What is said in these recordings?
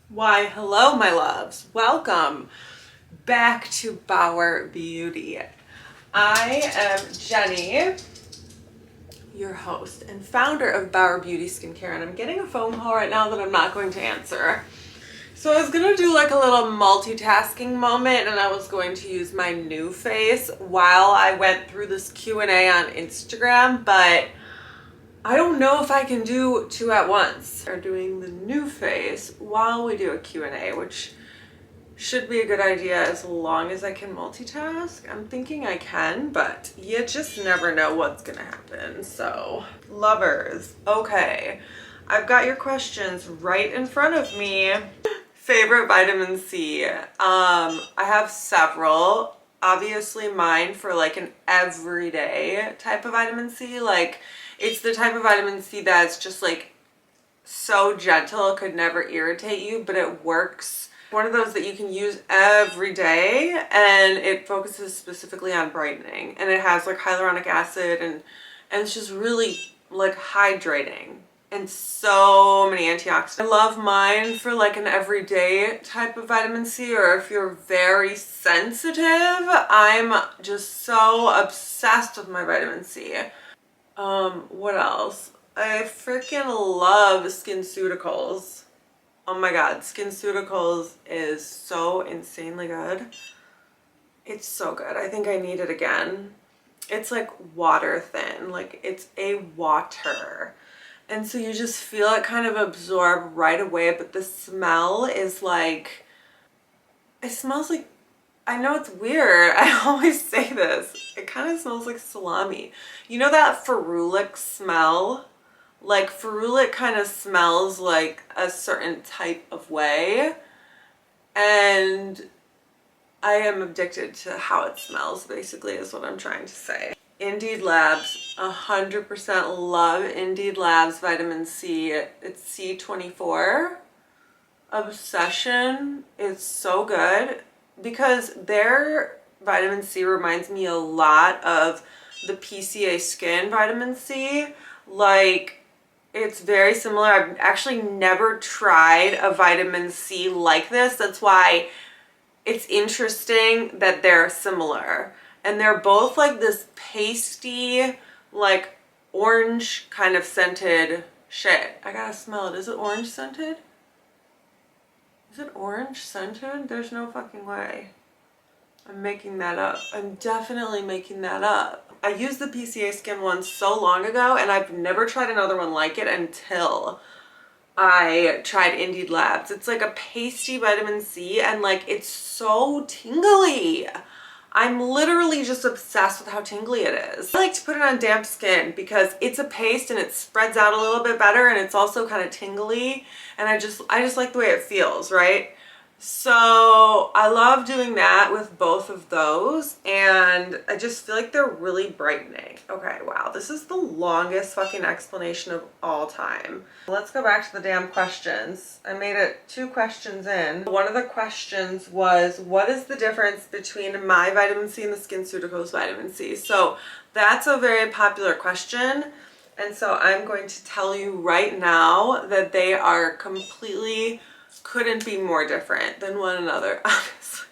Why, hello, my loves. Welcome back to Bauer Beauty. I am Jenny, your host and founder of Bauer Beauty Skincare, and I'm getting a phone call right now that I'm not going to answer. So I was gonna do like a little multitasking moment, and I was going to use my new face while I went through this Q&A on Instagram, but I don't know if I can do two at once. We're doing the new face while we do a Q&A, which should be a good idea as long as I can multitask. I'm thinking I can, but you just never know what's gonna happen. So, lovers, okay. I've got your questions right in front of me. Favorite vitamin C. I have several. Obviously mine for like an everyday type of vitamin C. Like, it's the type of vitamin C that's just like so gentle, it could never irritate you, but it works. One of those that you can use every day, and it focuses specifically on brightening, and it has like hyaluronic acid and it's just really like hydrating and so many antioxidants. I love mine for like an everyday type of vitamin C, or if you're very sensitive. I'm just so obsessed with my vitamin C. What else? I freaking love SkinCeuticals. Oh my god, SkinCeuticals is so insanely good. It's so good. I think I need it again. It's like water thin, like it's a water. And so you just feel it kind of absorb right away, but the smell is like, it smells like, I know it's weird. I always say this. It kind of smells like salami. You know that ferulic smell? Like ferulic kind of smells like a certain type of way. And I am addicted to how it smells, basically, is what I'm trying to say. Indeed Labs, 100% love Indeed Labs vitamin C. It's C24. Obsession is so good, because their vitamin C reminds me a lot of the PCA Skin vitamin C. Like, it's very similar. I've actually never tried a vitamin C like this. That's why it's interesting that they're similar. And they're both like this pasty, like orange kind of scented shit. I gotta smell it. Is it orange scented? Is it orange scented? There's no fucking way. I'm making that up. I'm definitely making that up. I used the PCA Skin one so long ago, and I've never tried another one like it until I tried Indeed Labs. It's like a pasty vitamin C, and like it's so tingly. I'm literally just obsessed with how tingly it is. I like to put it on damp skin because it's a paste and it spreads out a little bit better, and it's also kind of tingly, and I just like the way it feels, right? So I love doing that with both of those, and I just feel like they're really brightening. Okay, wow, this is the longest fucking explanation of all time. Let's go back to the damn questions. I made it 2 questions in. One of the questions was, what is the difference between my vitamin C and the SkinCeuticals vitamin C? So that's a very popular question. And so I'm going to tell you right now that they are completely, couldn't be more different than one another, honestly.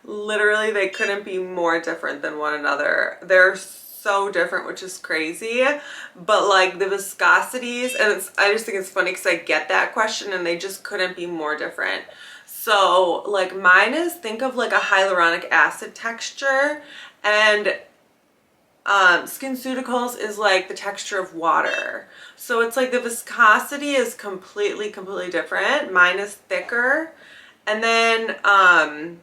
Literally, they couldn't be more different than one another. They're so different, which is crazy. But like the viscosities, and I just think it's funny because I get that question and they just couldn't be more different. So like mine is, think of like a hyaluronic acid texture, and SkinCeuticals is like the texture of water. So it's like the viscosity is completely different. Mine is thicker. And then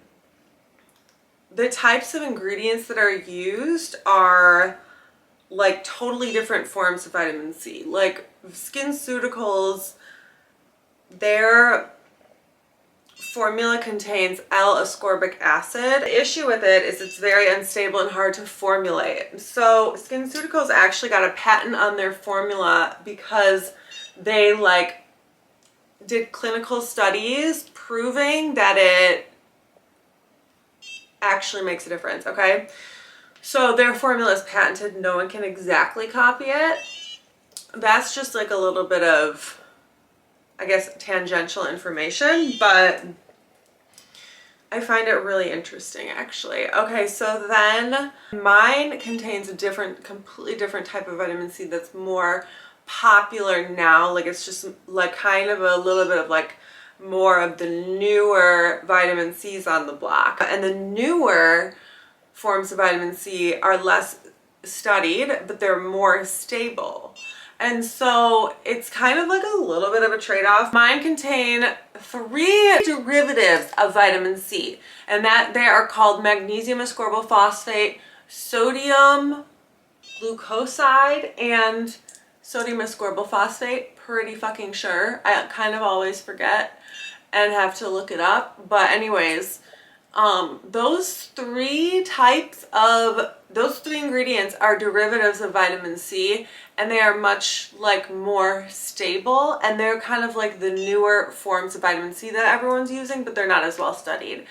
the types of ingredients that are used are like totally different forms of vitamin C. Like SkinCeuticals, their formula contains L-ascorbic acid. The issue with it is it's very unstable and hard to formulate. So SkinCeuticals actually got a patent on their formula because they like did clinical studies proving that it actually makes a difference, okay? So their formula is patented. No one can exactly copy it. That's just like a little bit of I guess, tangential information, but I find it really interesting actually. Okay, so then mine contains a completely different type of vitamin C that's more popular now. Like it's just like kind of a little bit of like more of the newer vitamin C's on the block. And the newer forms of vitamin C are less studied, but they're more stable. And so it's kind of like a little bit of a trade-off. Mine contain 3 derivatives of vitamin C, and that they are called magnesium ascorbyl phosphate, sodium glucoside, and sodium ascorbyl phosphate. Pretty fucking sure. I kind of always forget and have to look it up. But anyways, those 3 ingredients are derivatives of vitamin C, and they are much like more stable, and they're kind of like the newer forms of vitamin C that everyone's using, but they're not as well studied.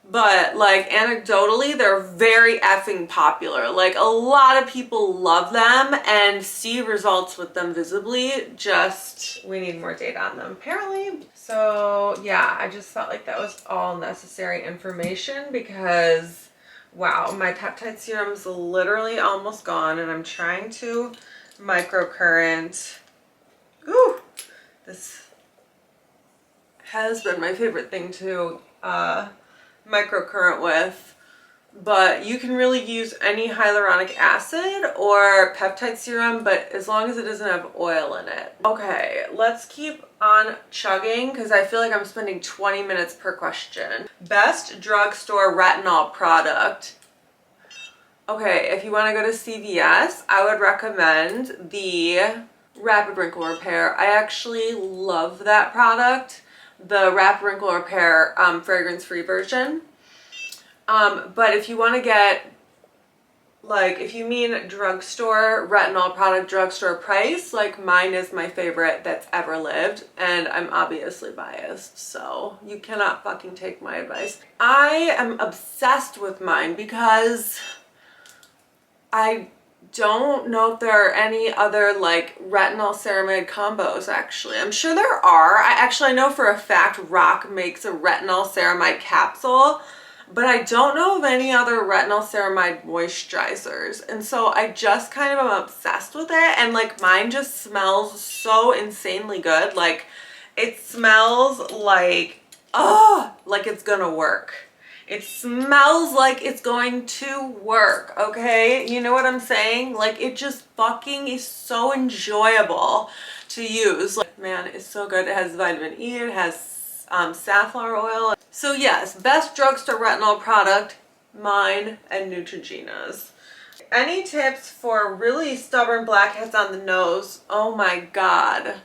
But like anecdotally, they're very effing popular. Like a lot of people love them and see results with them visibly. Just we need more data on them apparently. So yeah, I just felt like that was all necessary information because wow, my peptide serum's literally almost gone and I'm trying to microcurrent. Ooh, this has been my favorite thing to microcurrent with, but you can really use any hyaluronic acid or peptide serum, but as long as it doesn't have oil in it. Okay, let's keep on chugging because I feel like I'm spending 20 minutes per question. Best drugstore retinol product. Okay, if you want to go to CVS, I would recommend the Rapid Wrinkle Repair. I actually love that product. The Rapid Wrinkle Repair fragrance-free version. But if you want to get, like, if you mean drugstore retinol product, drugstore price, like mine is my favorite that's ever lived, and I'm obviously biased, so you cannot fucking take my advice. I am obsessed with mine because I don't know if there are any other like retinol ceramide combos actually. I'm sure there are. I know for a fact Rock makes a retinol ceramide capsule, but I don't know of any other retinol ceramide moisturizers. And so I just kind of am obsessed with it, and like mine just smells so insanely good. Like it smells like, oh, like it's gonna work. It smells like it's going to work, okay? You know what I'm saying? Like, it just fucking is so enjoyable to use. Like, man, it's so good. It has vitamin E, it has safflower oil. So yes, best drugstore retinol product, mine and Neutrogena's. Any tips for really stubborn blackheads on the nose? Oh my God.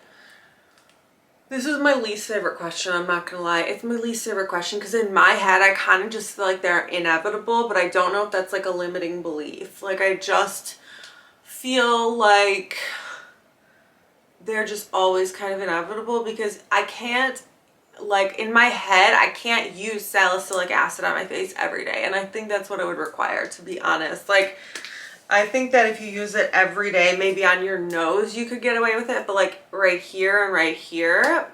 This is my least favorite question, I'm not gonna lie. It's my least favorite question because in my head, I kind of just feel like they're inevitable, but I don't know if that's like a limiting belief. Like I just feel like they're just always kind of inevitable because I can't, like in my head, I can't use salicylic acid on my face every day. And I think that's what it would require, to be honest. Like, I think that if you use it every day, maybe on your nose, you could get away with it. But like right here and right here,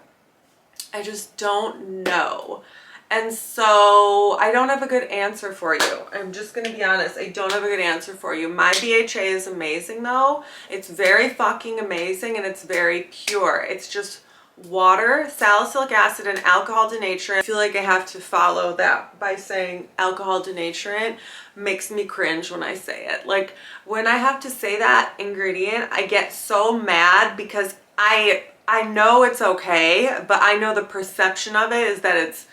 I just don't know. And so I don't have a good answer for you. I'm just going to be honest. I don't have a good answer for you. My BHA is amazing though. It's very fucking amazing and it's very pure. It's just water, salicylic acid, and alcohol denaturant. I feel like I have to follow that by saying alcohol denaturant makes me cringe when I say it. Like when I have to say that ingredient, I get so mad because I know it's okay, but I know the perception of it is that it's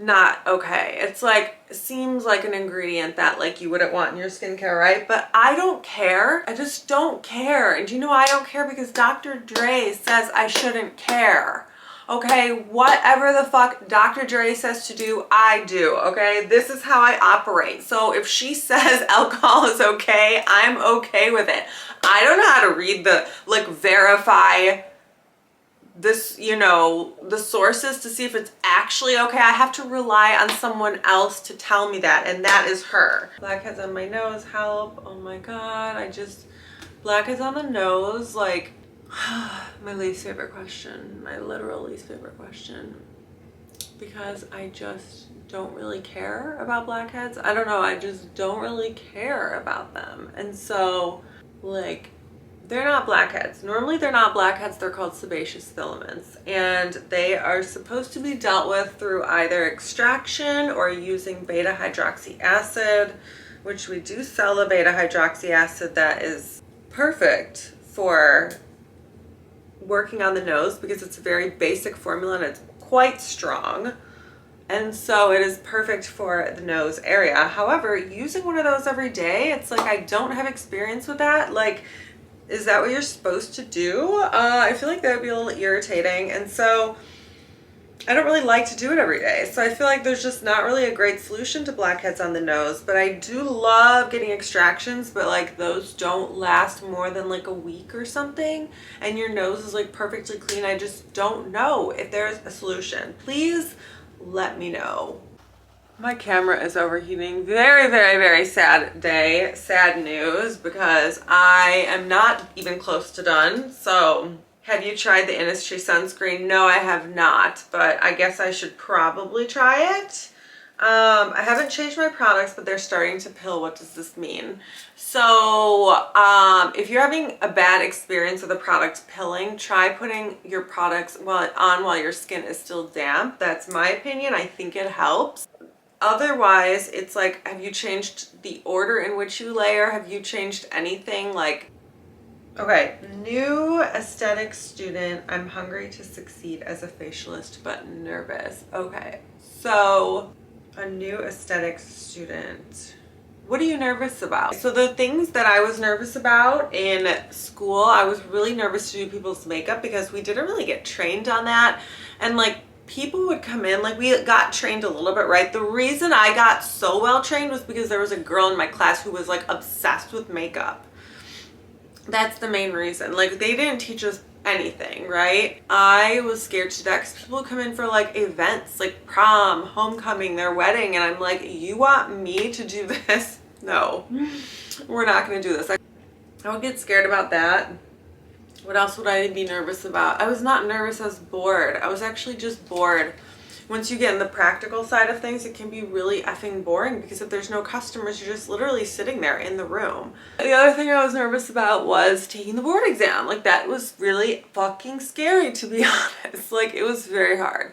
not okay. It's like, it seems like an ingredient that like you wouldn't want in your skincare, right? But I don't care. I just don't care. And do you know why I don't care? Because Dr. Dre says I shouldn't care. Okay, whatever the fuck Dr. Dre says to do, I do, okay? This is how I operate. So if she says alcohol is okay, I'm okay with it. I don't know how to read the, like, verify this, you know, the sources to see if it's actually okay. I have to rely on someone else to tell me that, and that is her. Blackheads on my nose, help. Oh my God, blackheads on the nose, like, My least favorite question, my literal least favorite question, because I just don't really care about blackheads. I don't know, I just don't really care about them. And so, like, they're not blackheads. Normally they're not blackheads, they're called sebaceous filaments. And they are supposed to be dealt with through either extraction or using beta hydroxy acid, which we do sell a beta hydroxy acid that is perfect for working on the nose because it's a very basic formula and it's quite strong. And so it is perfect for the nose area. However, using one of those every day, it's like I don't have experience with that. Like, is that what you're supposed to do? I feel like that would be a little irritating. And so I don't really like to do it every day. So I feel like there's just not really a great solution to blackheads on the nose. But I do love getting extractions, but like those don't last more than like a week or something. And your nose is like perfectly clean. I just don't know if there's a solution. Please let me know. My camera is overheating. Very, very, very sad day. Sad news because I am not even close to done. So have you tried the Innisfree sunscreen? No, I have not, but I guess I should probably try it. I haven't changed my products, but they're starting to pill. What does this mean? So if you're having a bad experience with a product pilling, try putting your products on while your skin is still damp. That's my opinion. I think it helps. Otherwise, it's like, have you changed the order in which you layer? Have you changed anything? Like, okay, new aesthetic student. I'm hungry to succeed as a facialist, but nervous. Okay, so a new aesthetic student. What are you nervous about? So the things that I was nervous about in school, I was really nervous to do people's makeup because we didn't really get trained on that. And like, people would come in, like we got trained a little bit, right? The reason I got so well trained was because there was a girl in my class who was like obsessed with makeup. That's the main reason. Like they didn't teach us anything, right? I was scared to death because people come in for like events, like prom, homecoming, their wedding, and I'm like, you want me to do this? No, we're not gonna do this. I would get scared about that. What else would I be nervous about? I was not nervous, I was bored. I was actually just bored. Once you get in the practical side of things, it can be really effing boring because if there's no customers, you're just literally sitting there in the room. The other thing I was nervous about was taking the board exam. Like that was really fucking scary, to be honest. Like it was very hard.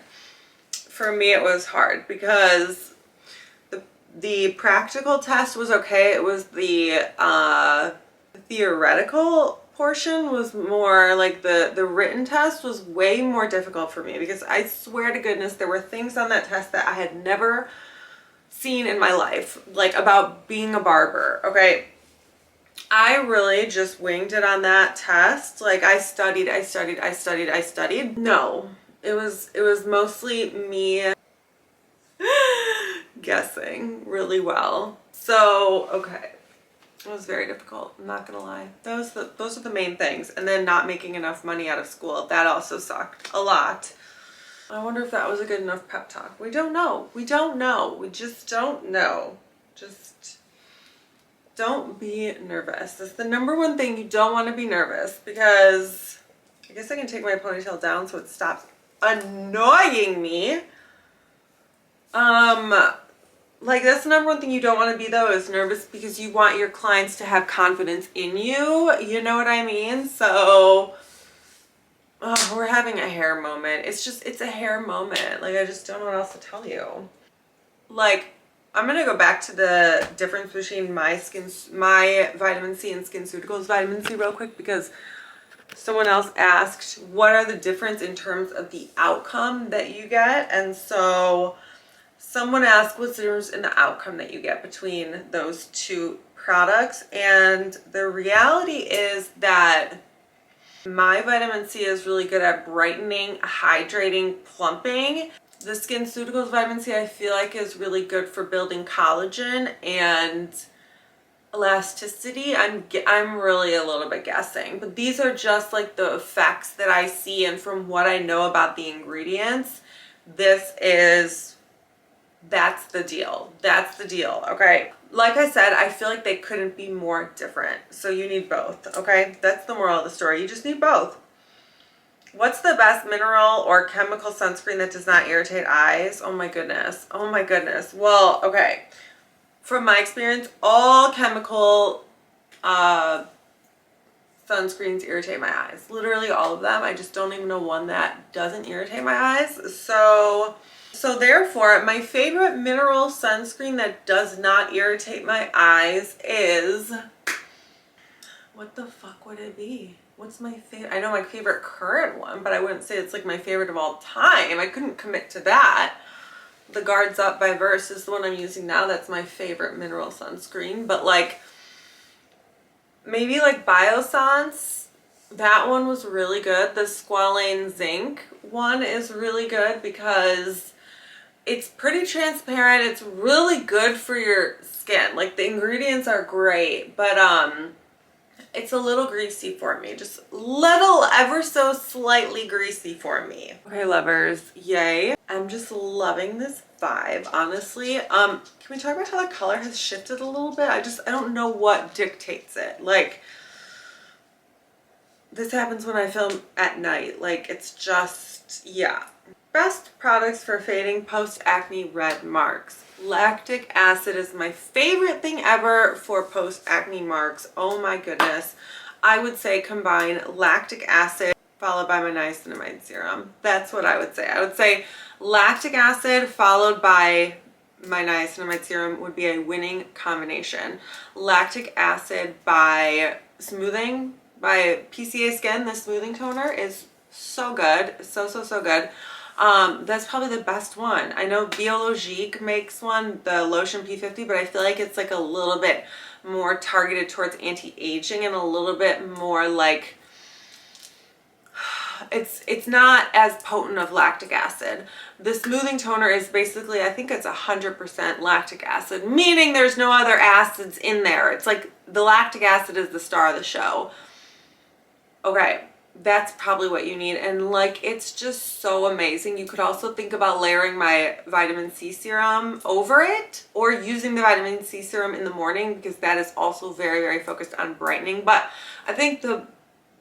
For me, it was hard because the practical test was okay. It was the theoretical portion was more like the written test was way more difficult for me because I swear to goodness there were things on that test that I had never seen in my life, like about being a barber. Okay, I really just winged it on that test. Like I studied. No, it was mostly me guessing really well. So okay, it was very difficult, I'm not gonna lie. Those are the main things. And then not making enough money out of school, that also sucked a lot. I wonder if that was a good enough pep talk. We don't know. We don't know. We just don't know. Just don't be nervous. That's the number one thing. You don't want to be nervous because I guess I can take my ponytail down so it stops annoying me. Like that's the number one thing you don't want to be though, is nervous because you want your clients to have confidence in you. You know what I mean? So we're having a hair moment. It's a hair moment. Like I just don't know what else to tell you. Like I'm gonna go back to the difference between my vitamin C and SkinCeuticals vitamin C real quick because someone else asked what are the difference in terms of the outcome that you get, and so someone asked what's the difference in the outcome that you get between those two products, and the reality is that my vitamin C is really good at brightening, hydrating, plumping. The SkinCeuticals vitamin C I feel like is really good for building collagen and elasticity. I'm really a little bit guessing, but these are just like the effects that I see, and from what I know about the ingredients, that's the deal. That's the deal, okay? Like I said, I feel like they couldn't be more different. So you need both, okay? That's the moral of the story. You just need both. What's the best mineral or chemical sunscreen that does not irritate eyes? Oh my goodness. Oh my goodness. Well, okay. From my experience, all chemical sunscreens irritate my eyes. Literally all of them. I just don't even know one that doesn't irritate my eyes. So therefore, my favorite mineral sunscreen that does not irritate my eyes is, what the fuck would it be? What's my favorite? I know my favorite current one, but I wouldn't say it's like my favorite of all time. I couldn't commit to that. The Guards Up by Verse is the one I'm using now. That's my favorite mineral sunscreen. But like, maybe like Biossance, that one was really good. The Squalane Zinc one is really good because it's pretty transparent. It's really good for your skin. Like the ingredients are great, but it's a little greasy for me. Just little, ever so slightly greasy for me. Okay, lovers, yay. I'm just loving this vibe, honestly. Can we talk about how the color has shifted a little bit? I don't know what dictates it. Like, this happens when I film at night. Like, it's just, yeah. Best products for fading post-acne red marks. Lactic acid is my favorite thing ever for post-acne marks. Oh my goodness. I would say combine lactic acid followed by my niacinamide serum. That's what I would say. I would say lactic acid followed by my niacinamide serum would be a winning combination. Lactic acid by smoothing, by PCA Skin, the smoothing toner is so good. So good. That's probably the best one. I know Biologique makes one, the Lotion P50, but I feel like it's like a little bit more targeted towards anti-aging and a little bit more like, it's not as potent of lactic acid. The smoothing toner is basically, I think it's 100% lactic acid, meaning there's no other acids in there. It's like the lactic acid is the star of the show. Okay. That's probably what you need, and like it's just so amazing. You could also think about layering my vitamin C serum over it or using the vitamin C serum in the morning because that is also very focused on brightening. But I think the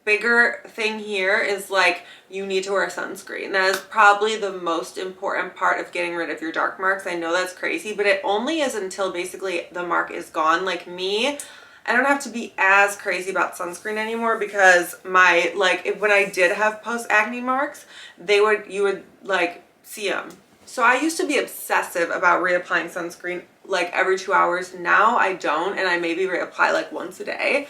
bigger thing here is like you need to wear sunscreen. That is probably the most important part of getting rid of your dark marks. I know that's crazy, but it only is until basically the mark is gone. Like me, I don't have to be as crazy about sunscreen anymore because my, like, when I did have post-acne marks, you would like see them. So I used to be obsessive about reapplying sunscreen like every 2 hours. Now I don't, and I maybe reapply like once a day.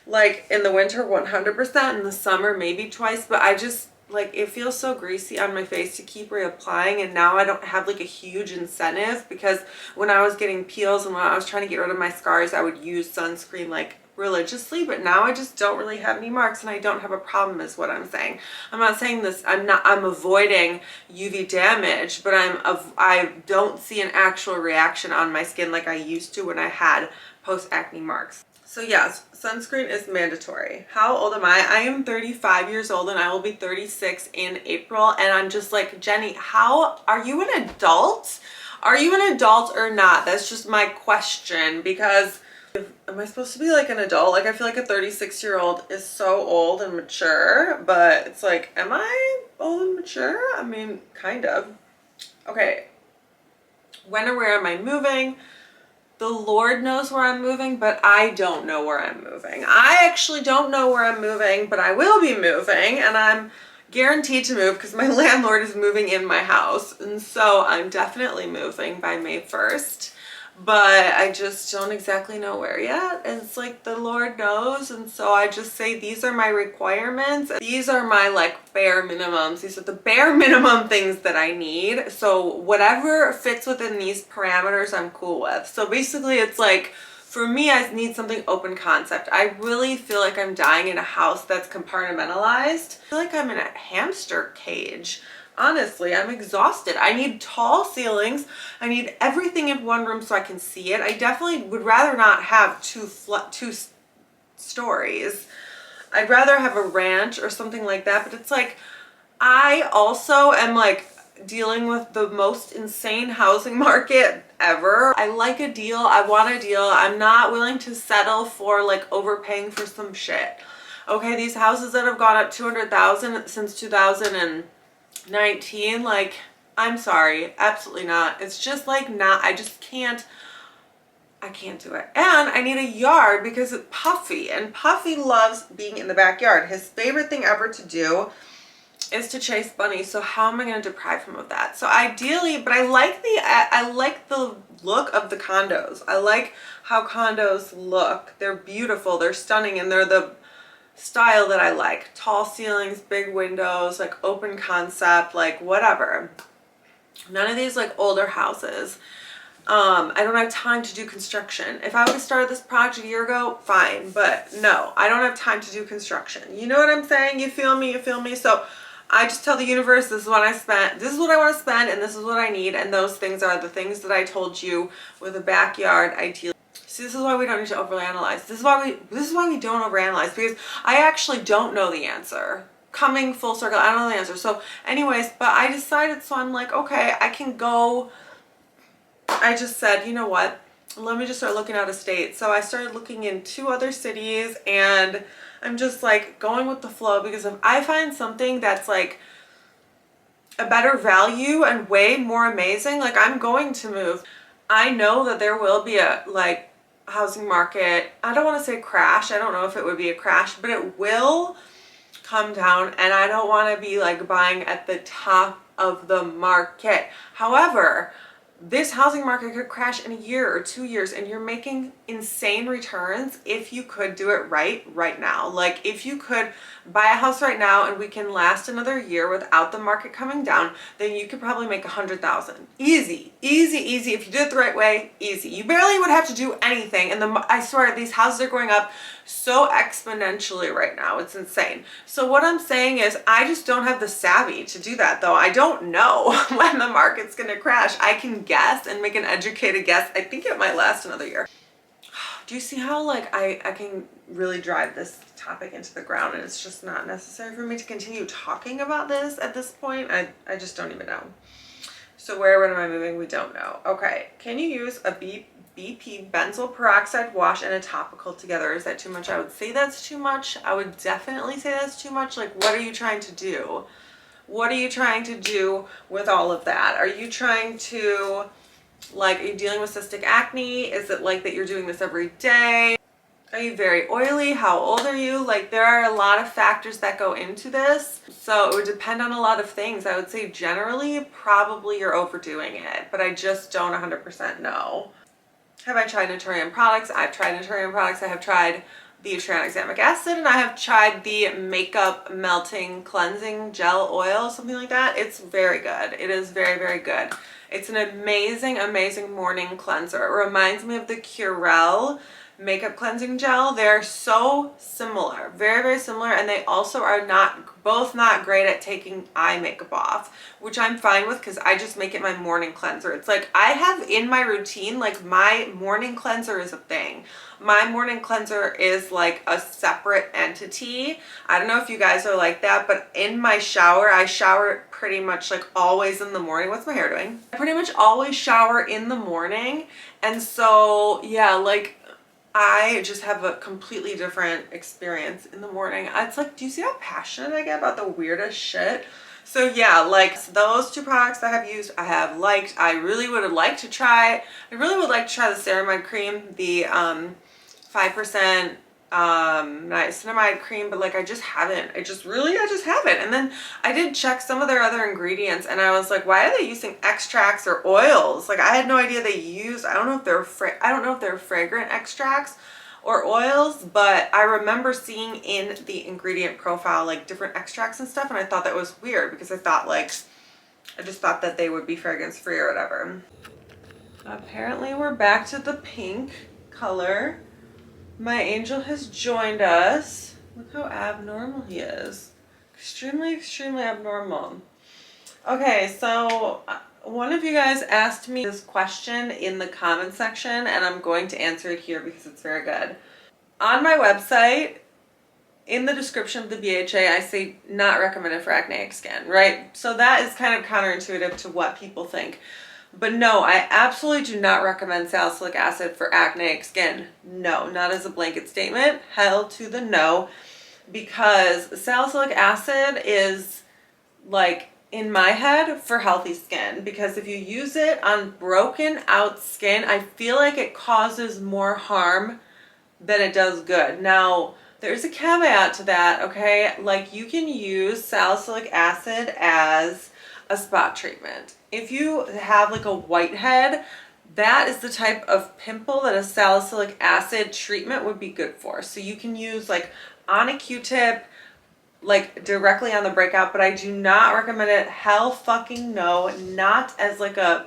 Like in the winter, 100%, in the summer, maybe twice, but I just, like, it feels so greasy on my face to keep reapplying, and now I don't have like a huge incentive because when I was getting peels and when I was trying to get rid of my scars, I would use sunscreen like religiously, but now I just don't really have any marks and I don't have a problem is what I'm saying. I'm not saying this, I'm avoiding UV damage, but I don't see an actual reaction on my skin like I used to when I had post-acne marks. So yes, sunscreen is mandatory. How old am I? I am 35 years old and I will be 36 in April. And I'm just like, Jenny, how are you an adult? Are you an adult or not? That's just my question, because am I supposed to be like an adult? Like I feel like a 36-year-old is so old and mature, but it's like, am I old and mature? I mean, kind of. Okay. When or where am I moving? The Lord knows where I'm moving, but I don't know where I'm moving. I actually don't know where I'm moving, but I will be moving, and I'm guaranteed to move because my landlord is moving in my house. And so I'm definitely moving by May 1st, but I just don't exactly know where yet. And it's like the Lord knows. And so I just say, these are my requirements. These are my like bare minimums. These are the bare minimum things that I need. So whatever fits within these parameters, I'm cool with. So basically it's like, for me, I need something open concept. I really feel like I'm dying in a house that's compartmentalized. I feel like I'm in a hamster cage. Honestly, I'm exhausted. I need tall ceilings. I need everything in one room so I can see it. I definitely would rather not have two stories. I'd rather have a ranch or something like that. But it's like, I also am like dealing with the most insane housing market ever. I like a deal. I want a deal. I'm not willing to settle for like overpaying for some shit. Okay, these houses that have gone up 200,000 since 2019, like, I'm sorry, absolutely not. It's just like not, I can't do it. And I need a yard because it's Puffy, and Puffy loves being in the backyard. His favorite thing ever to do is to chase bunnies. So how am I going to deprive him of that? So ideally, but I like the look of the condos. I like how condos look. They're beautiful, they're stunning, and they're the style that I like. Tall ceilings, big windows, like open concept, like whatever. None of these like older houses. I don't have time to do construction. If I would have started this project a year ago, fine, but no, I don't have time to do construction. You know what I'm saying? You feel me? You feel me? So I just tell the universe, this is what I spent, this is what I want to spend, and this is what I need, and those things are the things that I told you with a backyard ideally. See, this is why we don't need to overanalyze. This is why we don't overanalyze, because I actually don't know the answer. Coming full circle, I don't know the answer. So anyways, but I decided, so I'm like, okay, I can go. I just said, you know what, let me just start looking out of state. So I started looking in 2 other cities, and I'm just like going with the flow, because if I find something that's like a better value and way more amazing, like I'm going to move. I know that there will be a like housing market. I don't want to say crash. I don't know if it would be a crash, but it will come down, and I don't want to be like buying at the top of the market. However, this housing market could crash in a year or 2 years, and you're making insane returns if you could do it right now. Like if you could buy a house right now and we can last another year without the market coming down, then you could probably make 100,000. Easy, easy, easy. If you do it the right way, easy. You barely would have to do anything. And I swear these houses are going up so exponentially right now. It's insane. So what I'm saying is I just don't have the savvy to do that though. I don't know when the market's going to crash. I can guess and make an educated guess. I think it might last another year. Do you see how like I can really drive this topic into the ground, and it's just not necessary for me to continue talking about this at this point? I just don't even know. So where am I moving? We don't know. Okay, can you use a BP benzoyl peroxide wash and a topical together? Is that too much? I would say that's too much. I would definitely say that's too much. Like, what are you trying to do? What are you trying to do with all of that? Are you trying to, like, are you dealing with cystic acne? Is it like that you're doing this every day? Are you very oily? How old are you? Like, there are a lot of factors that go into this. So it would depend on a lot of things. I would say generally, probably you're overdoing it, but I just don't 100% know. Have I tried Naturium products? I've tried Naturium products. I have tried the tranexamic acid, and I have tried the makeup melting cleansing gel oil, something like that. It's very good. It is very, very good. It's an amazing, amazing morning cleanser. It reminds me of the Curel makeup cleansing gel. They're so similar, very, very similar, and they also are both not great at taking eye makeup off, which I'm fine with because I just make it my morning cleanser. It's like I have in my routine, like my morning cleanser is a thing. My morning cleanser is like a separate entity. I don't know if you guys are like that, but in my shower, I shower pretty much like always in the morning. What's my hair doing? I pretty much always shower in the morning, and so yeah, like I just have a completely different experience in the morning. It's like, do you see how passionate I get about the weirdest shit? So yeah, like those 2 products I have used, I have liked. I really would like to try the ceramide cream, the 5% niacinamide cream, but like I just haven't. I just haven't. And then I did check some of their other ingredients, and I was like, why are they using extracts or oils? Like I had no idea they used. I don't know if they're fragrant extracts or oils, but I remember seeing in the ingredient profile like different extracts and stuff, and I thought that was weird because I just thought that they would be fragrance free or whatever. Apparently we're back to the pink color. My angel has joined us. Look how abnormal he is. Extremely, extremely abnormal. Okay, so one of you guys asked me this question in the comment section, and I'm going to answer it here because it's very good. On my website, in the description of the BHA, I say not recommended for acneic skin, right? So that is kind of counterintuitive to what people think. But no, I absolutely do not recommend salicylic acid for acneic skin. No, not as a blanket statement. Hell to the no. because salicylic acid is like in my head for healthy skin, because if you use it on broken out skin, I feel like it causes more harm than it does good. Now, there's a caveat to that, okay? Like, you can use salicylic acid as a spot treatment. If you have like a whitehead, that is the type of pimple that a salicylic acid treatment would be good for. So you can use like on a Q-tip, like directly on the breakout, but I do not recommend it. Hell fucking no. Not as like a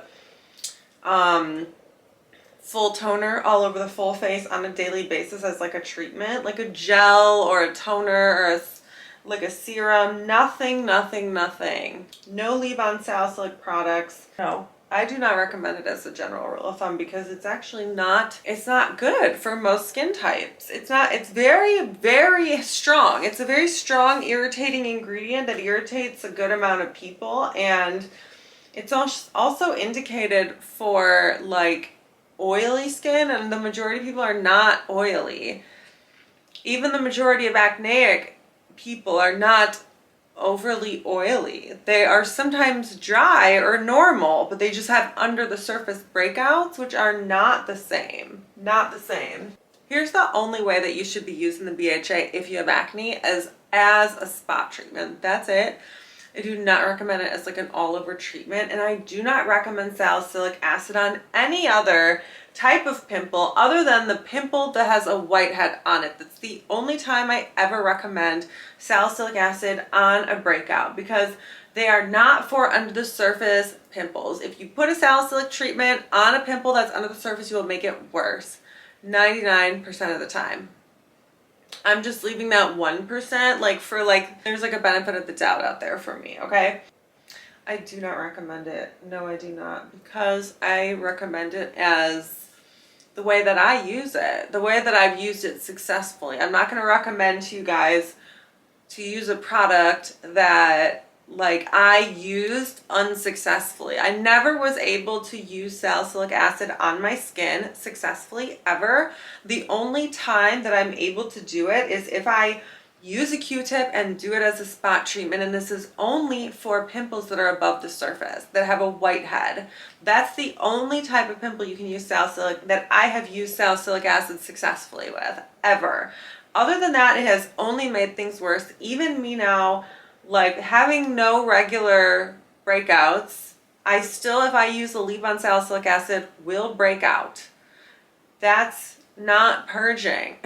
full toner all over the full face on a daily basis as like a treatment, like a gel or a toner or like a serum. Nothing. No leave-on salicylic products. No. I do not recommend it as a general rule of thumb, because it's actually not, it's not good for most skin types. It's very strong. It's a very strong irritating ingredient that irritates a good amount of people. And it's also indicated for like oily skin, and the majority of people are not oily. Even the majority of acneic people are not overly oily. They are sometimes dry or normal, but they just have under the surface breakouts, which are not the same. Not the same. Here's the only way that you should be using the BHA if you have acne, as a spot treatment. That's it. I do not recommend it as like an all-over treatment, and I do not recommend salicylic acid on any other type of pimple other than the pimple that has a whitehead on it. That's the only time I ever recommend salicylic acid on a breakout, because they are not for under the surface pimples. If you put a salicylic treatment on a pimple that's under the surface, you will make it worse 99% of the time. I'm just leaving that 1% like for like, there's like a benefit of the doubt out there for me, okay? I do not recommend it. No, I do not, because I recommend it as the way that I use it, the way that I've used it successfully. I'm not going to recommend to you guys to use a product that like I used unsuccessfully. I never was able to use salicylic acid on my skin successfully ever. The only time that I'm able to do it is if I use a Q-tip and do it as a spot treatment, and this is only for pimples that are above the surface, that have a whitehead. That's the only type of pimple you can use salicylic, that I have used salicylic acid successfully with, ever. Other than that, it has only made things worse. Even me now, like having no regular breakouts, I still, if I use a leave-on salicylic acid, will break out. That's not purging.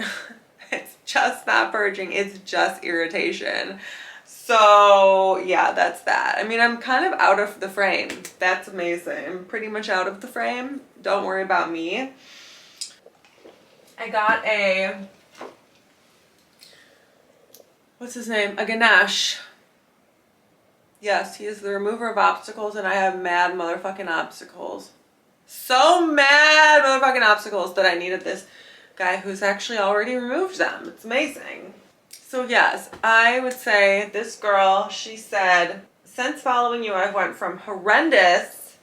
It's just not purging. It's just irritation. So yeah, that's that. I mean, I'm kind of out of the frame. That's amazing. I'm pretty much out of the frame. Don't worry about me. I got a, what's his name? A Ganesh. Yes, he is the remover of obstacles, and I have mad motherfucking obstacles. So mad motherfucking obstacles that I needed this guy who's actually already removed them. It's amazing. So yes, I would say this girl, she said, since following you, I've went from horrendous,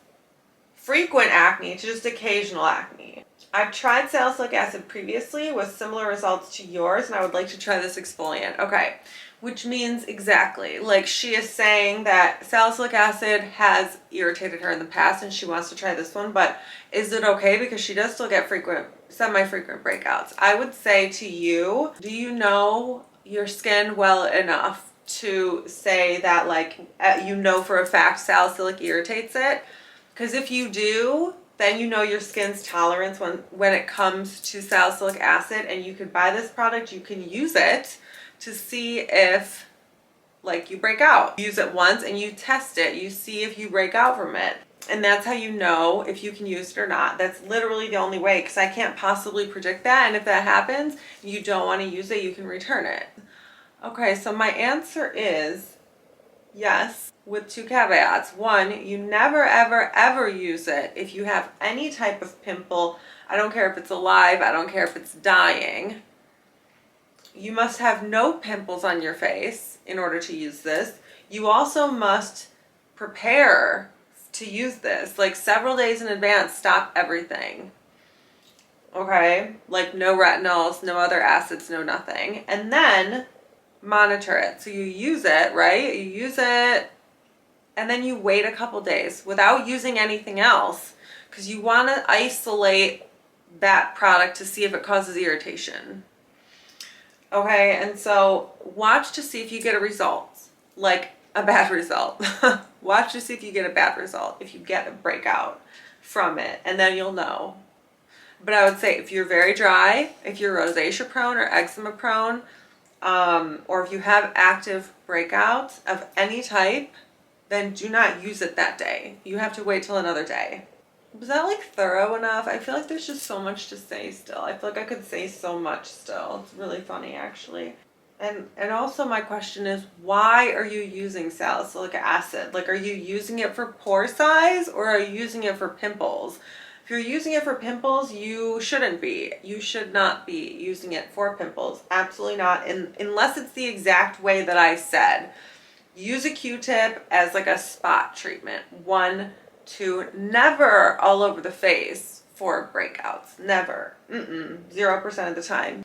frequent acne to just occasional acne. I've tried salicylic acid previously with similar results to yours, and I would like to try this exfoliant. Okay, which means exactly, like she is saying that salicylic acid has irritated her in the past and she wants to try this one, but is it okay? Because she does still get semi-frequent breakouts. I would say to you, do you know your skin well enough to say that like, you know for a fact salicylic irritates it? Because if you do, then you know your skin's tolerance when it comes to salicylic acid, and you could buy this product, you can use it to see if like you break out. Use it once and you test it. You see if you break out from it. And that's how you know if you can use it or not. That's literally the only way, because I can't possibly predict that. And if that happens, you don't want to use it, you can return it. Okay, so my answer is yes, with two caveats. One, you never, ever, ever use it if you have any type of pimple. I don't care if it's alive. I don't care if it's dying. You must have no pimples on your face in order to use this. You also must prepare to use this like several days in advance. Stop everything. Okay, like no retinols, no other acids, no nothing. And then monitor it. So you use it, right? You use it and then you wait a couple days without using anything else because you want to isolate that product to see if it causes irritation. Okay, and so watch to see if you get a result, like a bad result. Watch to see if you get a bad result, if you get a breakout from it, and then you'll know. But I would say if you're very dry, if you're rosacea prone or eczema prone, or if you have active breakouts of any type, then do not use it that day. You have to wait till another day. Was that like thorough enough? I feel like there's just so much to say still. I feel like I could say so much still. It's really funny actually. And also my question is, why are you using salicylic acid? Like, are you using it for pore size or are you using it for pimples? If you're using it for pimples, you shouldn't be. You should not be using it for pimples. Absolutely not. Unless it's the exact way that I said. Use a Q-tip as like a spot treatment. 1, 2, never all over the face for breakouts. Never. 0% of the time.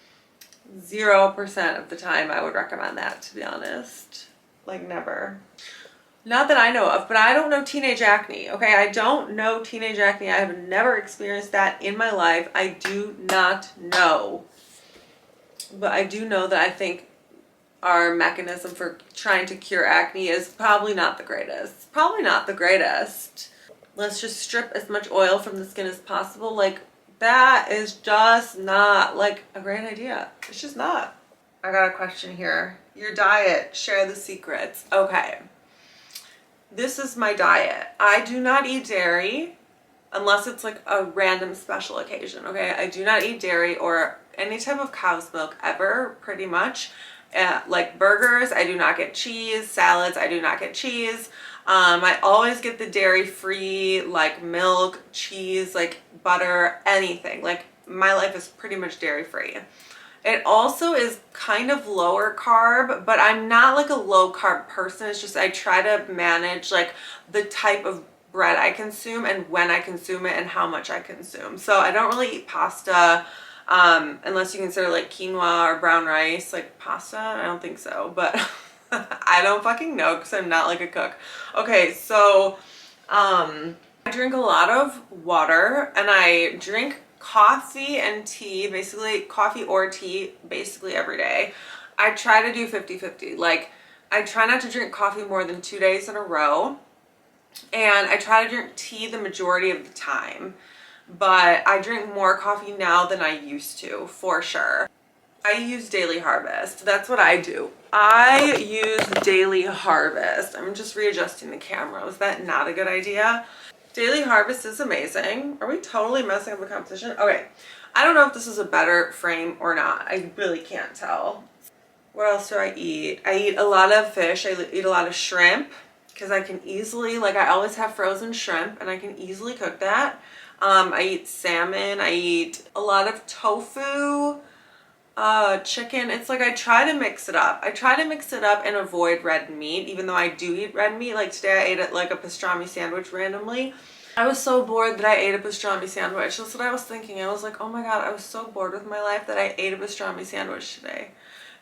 0% of the time I would recommend that, to be honest. Like, never. Not that I know of, but I don't know teenage acne. Okay, I don't know teenage acne. I have never experienced that in my life. I do not know. But I do know that I think our mechanism for trying to cure acne is probably not the greatest. Probably not the greatest. Let's just strip as much oil from the skin as possible. Like, that is just not like a great idea. It's just not. I got a question here. Your diet, share the secrets. Okay. This is my diet. I do not eat dairy unless it's like a random special occasion. Okay. I do not eat dairy or any type of cow's milk ever, pretty much. Like burgers, I do not get cheese. Salads, I do not get cheese. I always get the dairy-free, like milk, cheese, like butter, anything. Like, my life is pretty much dairy-free. It also is kind of lower carb, but I'm not like a low carb person. It's just I try to manage like the type of bread I consume and when I consume it and how much I consume. So I don't really eat pasta unless you consider like quinoa or brown rice, like pasta. I don't think so, but I don't fucking know because I'm not like a cook. Okay, so I drink a lot of water and I drink coffee and tea, basically coffee or tea basically every day. I try to do 50-50. Like, I try not to drink coffee more than 2 days in a row, and I try to drink tea the majority of the time, but I drink more coffee now than I used to, for sure. I use Daily Harvest. That's what I do. I use Daily Harvest. I'm just readjusting the camera. Was that not a good idea? Daily Harvest is amazing. Are we totally messing up the composition? Okay. I don't know if this is a better frame or not. I really can't tell. What else do I eat? I eat a lot of fish. I eat a lot of shrimp because I can easily, like, I always have frozen shrimp and I can easily cook that. I eat salmon. I eat a lot of tofu. Chicken. It's like I try to mix it up. I try to mix it up and avoid red meat, even though I do eat red meat. Like today I ate it like a pastrami sandwich randomly. I was so bored that I ate a pastrami sandwich. That's what I was thinking. I was like, oh my God, I was so bored with my life that I ate a pastrami sandwich today.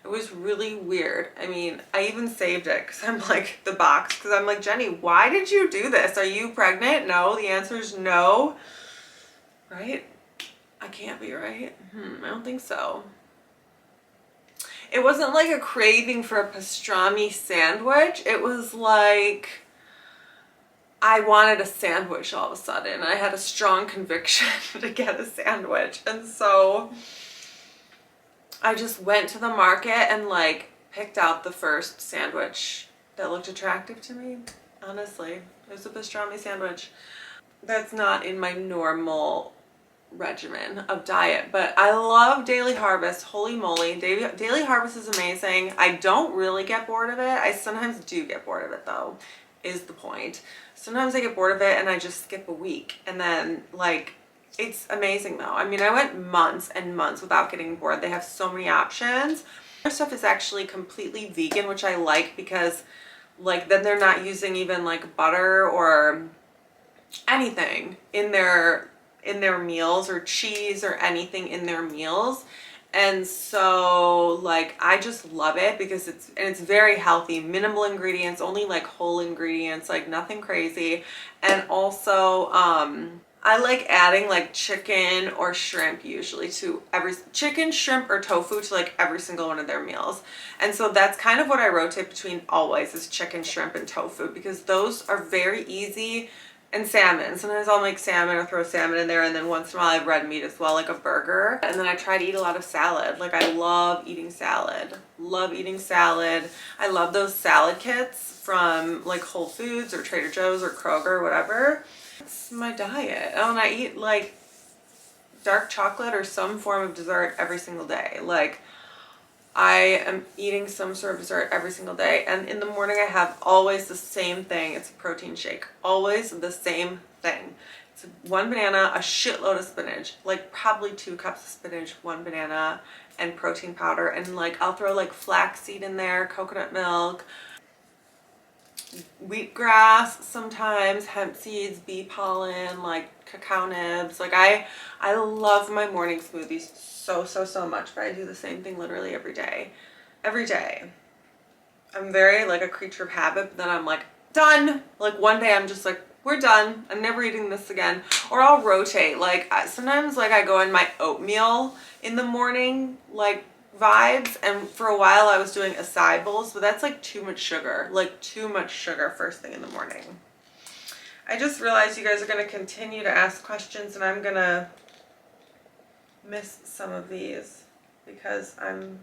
It was really weird. I mean, I even saved it because I'm like the box because I'm like, Jenny, why did you do this? Are you pregnant? No, the answer is no. Right? I can't be, right? I don't think so. It wasn't like a craving for a pastrami sandwich. It was like I wanted a sandwich all of a sudden. I had a strong conviction to get a sandwich. And so I just went to the market and like picked out the first sandwich that looked attractive to me. Honestly, it was a pastrami sandwich. That's not in my normal regimen of diet, but I love Daily Harvest. Holy moly, Daily Harvest is amazing. I don't really get bored of it. I sometimes do get bored of it though, is the point. Sometimes I get bored of it and I just skip a week, and then like it's amazing though. I mean, I went months and months without getting bored. They have so many options. Their stuff is actually completely vegan, which I like because like then they're not using even like butter or anything in their meals or cheese or anything in their meals. And so like I just love it because it's very healthy, minimal ingredients, only like whole ingredients, like nothing crazy. And also I like adding like chicken or shrimp usually to every chicken, shrimp, or tofu to like every single one of their meals. And so that's kind of what I rotate between always, is chicken, shrimp, and tofu, because those are very easy. And salmon. Sometimes I'll make salmon or throw salmon in there, and then once in a while I have red meat as well, like a burger. And then I try to eat a lot of salad. Like I love eating salad. Love eating salad. I love those salad kits from like Whole Foods or Trader Joe's or Kroger or whatever. That's my diet. Oh, and I eat like dark chocolate or some form of dessert every single day. Like I am eating some sort of dessert every single day, and in the morning I have always the same thing. It's a protein shake. Always the same thing. It's one banana, a shitload of spinach, like probably 2 cups of spinach, 1 banana, and protein powder. And like I'll throw like flaxseed in there, coconut milk, wheatgrass sometimes, hemp seeds, bee pollen, like cacao nibs. Like I love my morning smoothies so much, but I do the same thing literally every day. Every day. I'm very like a creature of habit, but then I'm like, done. Like one day I'm just like, we're done. I'm never eating this again. Or I'll rotate. Like sometimes like I go in my oatmeal in the morning, like vibes, and for a while I was doing acai bowls, but that's like too much sugar. Like too much sugar first thing in the morning. I just realized you guys are going to continue to ask questions, and I'm going to miss some of these because I'm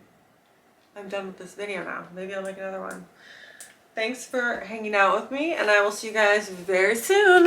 done with this video now. Maybe I'll make another one. Thanks for hanging out with me, and I will see you guys very soon.